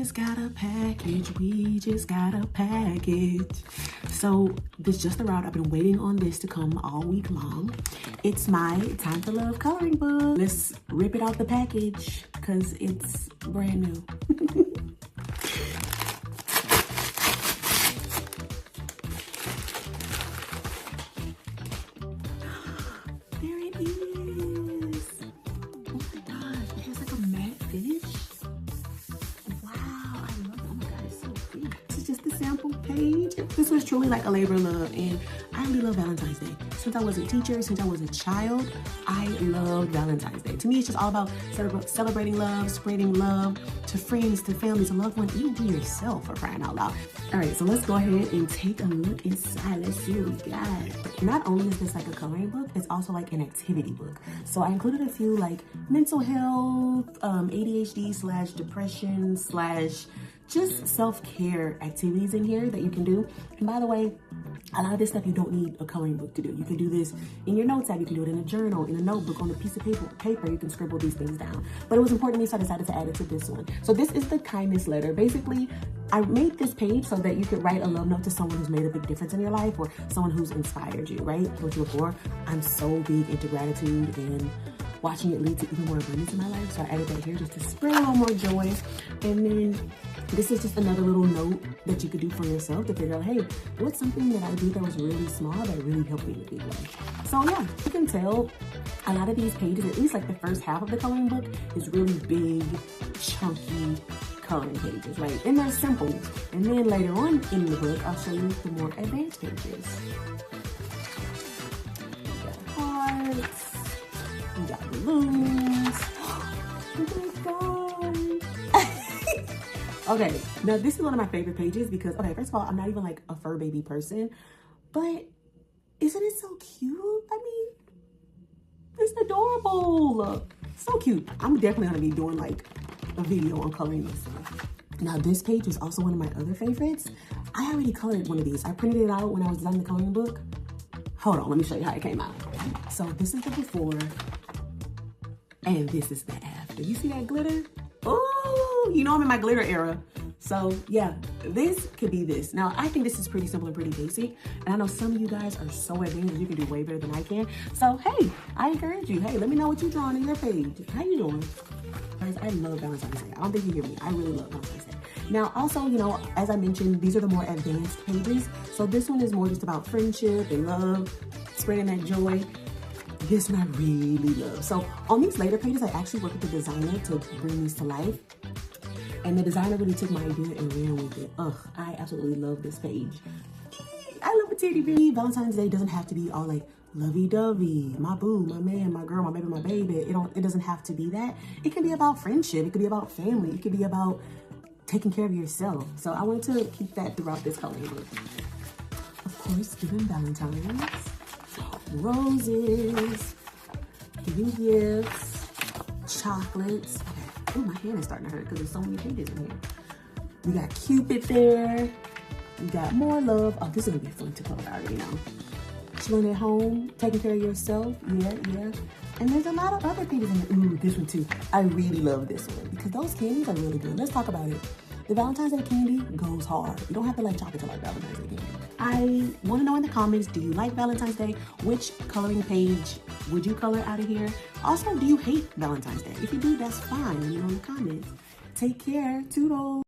just got a package. We just got a package. So this just arrived. I've been waiting on this to come all week long. It's my Time for Love coloring book. Let's rip it out the package because it's brand new. There it is. Oh my gosh, it has like a matte finish. Wow, I love it. Oh my god, it's so pretty. This is just the sample page. This was truly like a labor of love, and I really love Valentine's Day. Since I was a teacher, since I was a child, I loved Valentine's Day. To me, it's just all about celebrating love, spreading love to friends, to families, to loved ones, even to yourself, for crying out loud. All right, so let's go ahead and take a look inside. Let's see what we got. Not only is this like a coloring book, it's also like an activity book. So I included a few like mental health, ADHD / depression / just self-care activities in here that you can do. And by the way, a lot of this stuff you don't need a coloring book to do. You can do this in your notes app, you can do it in a journal, in a notebook, on a piece of paper, you can scribble these things down. But it was important to me, so I decided to add it to this one. So this is the kindness letter. Basically, I made this page so that you could write a love note to someone who's made a big difference in your life, or someone who's inspired you, right? I told you before, I'm so big into gratitude and watching it lead to even more abundance in my life. So I added that here just to spread a little more joy. And then this is just another little note that you could do for yourself to figure out, hey, what's something that I did that was really small that really helped me in a big way? So yeah, you can tell a lot of these pages, at least like the first half of the coloring book, is really big, chunky coloring pages, right? And they're simple. And then later on in the book, I'll show you the more advanced pages. We got hearts, we got balloons. Oh my god. Okay, now this is one of my favorite pages because, okay, first of all, I'm not even like a fur baby person, but isn't it so cute? I mean, it's adorable. So cute. I'm definitely gonna be doing like a video on coloring this stuff. Now this page is also one of my other favorites. I already colored one of these. I printed it out when I was designing the coloring book. Hold on, let me show you how it came out. So this is the before, and this is the after. You see that glitter? Oh, you know I'm in my glitter era. So yeah, this could be this. Now, I think this is pretty simple and pretty basic. And I know some of you guys are so advanced, you can do way better than I can. So hey, I encourage you. Hey, let me know what you're drawing in your page. How you doing? Guys, I love Valentine's Day. I don't think you hear me. I really love Valentine's Day. Now, also, you know, as I mentioned, these are the more advanced pages. So this one is more just about friendship and love, spreading that joy. This one I really love. So on these later pages, I actually worked with the designer to bring these to life. And the designer really took my idea and ran with it. Ugh, I absolutely love this page. I love a teddy bear. Valentine's Day doesn't have to be all like lovey-dovey, my boo, my man, my girl, my baby. It doesn't have to be that. It can be about friendship. It could be about family. It could be about taking care of yourself. So I wanted to keep that throughout this coloring book. Of course, giving Valentine's. Roses, giving gifts, chocolates. Okay. Oh, my hand is starting to hurt because there's so many pages in here. We got Cupid there. We got more love. Oh, this is gonna be fun to color, I already know. Chilling at home, taking care of yourself. Yeah. And there's a lot of other pages in there. Ooh, this one too. I really love this one because those candies are really good. Let's talk about it. The Valentine's Day candy goes hard. You don't have to like chocolate to like Valentine's Day candy. I want to know in the comments, do you like Valentine's Day? Which coloring page would you color out of here? Also, do you hate Valentine's Day? If you do, that's fine. Let me know in the comments. Take care. Toodles.